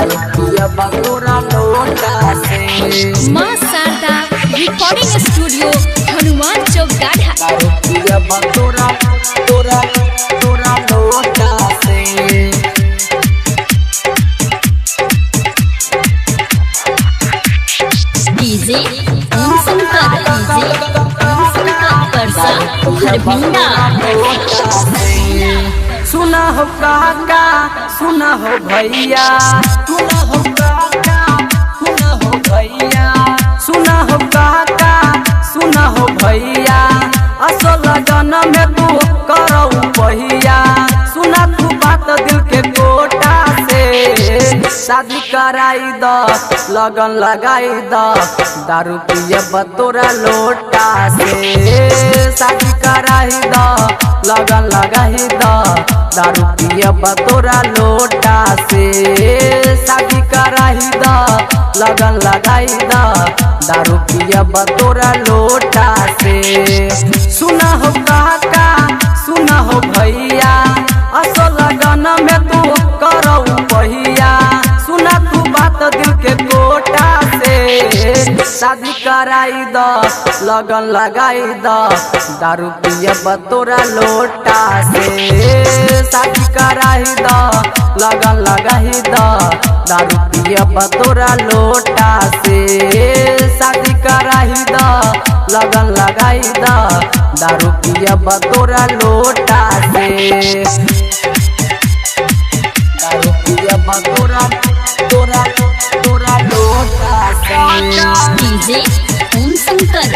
दारू पियब तोरा लोटा से। मां शारदा रिकॉर्डिंग स्टूडियो हनुमान चौक गाढ़ा। दारू पियब तोरा तोरा तोरा लोटा से। डीजे शंकर परसा हरभिंडा। सुना हो काका सुना हो भैया, सुना हो काका सुना हो भैया, सुना हो काका सुना हो भैया, असल लगन में तू करऊ पहिया। सुना तू बात दिल के कोटा से, शादी कराई द लगन लगाई द, दारू पियब तोरा लोटा से। शादी कराई द लगन लगाई द, दारू पियब तोरा लोटा से। शादी कराई द लगन लगाई द, दारू पियब तोरा लोटा से। सुना हो काका सुना हो भैया, असल लगन में तू करऊ पहिया। सुना तू बात दिल के कोटा से, शादी कराई द लगन लगाई द, दारू पियब तोरा लोटा से। शादी कराई द लगन लगाई द, दारू पियब तोरा लोटा से। शादी कराई द लगन लगाई द, दारू पियब तोरा लोटा से। दारू पियब तोरा तोरा तोरा लोटा से। डीजे शंकर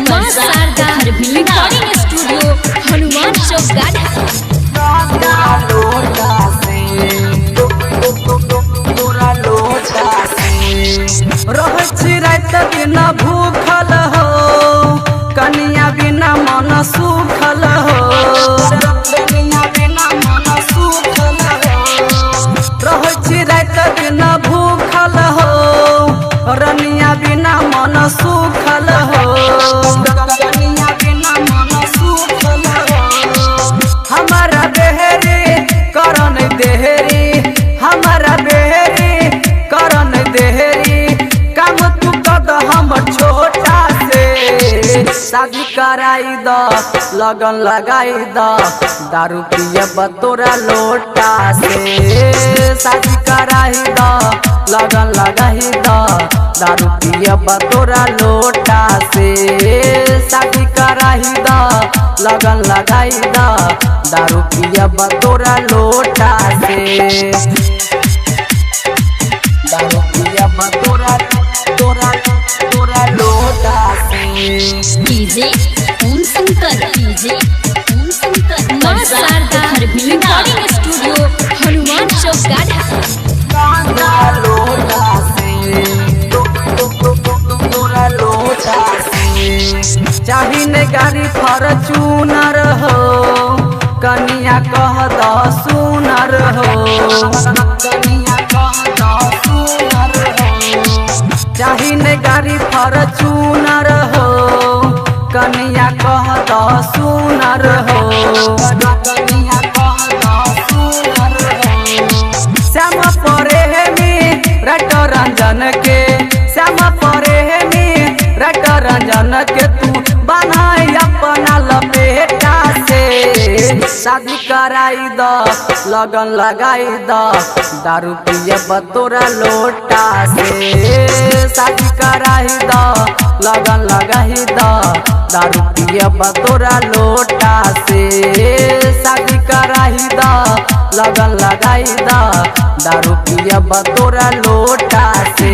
मां शारदा रिकॉर्डिंग स्टूडियो हनुमान चौक गाढ़ा। तोरा लोटा से तोरा लोटा से। रहै छी रात दिन भूखल हो, कनिया बिना मन सुखल हो। कनिया बिना मन सुखल हो, रहै छी रात दिन भूखल हो, रनिया बिना मन सुखल हो। कनिया बिना मन सुखल हो, हमारा बेहरी करन देहरी, हमारा बेहरी करन देहरी, काम तू कद हम छोटा से। शादी कराई द लगन लगाई द, दारू पियब तोरा लोटा से। शादी कराई द लगन लगाई द, दारू पियब तोरा लोटा से। शादी कराई द लगन लगाई द, दारू पियब तोरा लोटा से। दारू पियब तोरा तोरा तोरा लोटा से। डीजे शंकर मां शारदा रिकॉर्डिंग स्टूडियो हनुमान चौक गाढ़ा। तोरा लोटा से तोरा लोटा से। चाही ने गाड़ी फॉर्च्यूनर हो, कनिया कह द सुनर हो। कनिया कह द सुनर हो, चाही ने गाड़ी फॉर्च्यूनर हो, कनिया कह द सुनर हो। कनिया कह द सुनर हो, श्याम प्रेमी रट रंजन के, श्याम प्रेमी रट रंजन के, तू बनाई अपना लपेटा से। शादी कराई द लगन लगाई द, दारू पियब तोरा लोटा से। शादी कराई द लगन लगाई द, दारू पियब तोरा लोटा से। शादी कराई द लगन लगाई द, दारू पियब तोरा लोटा से।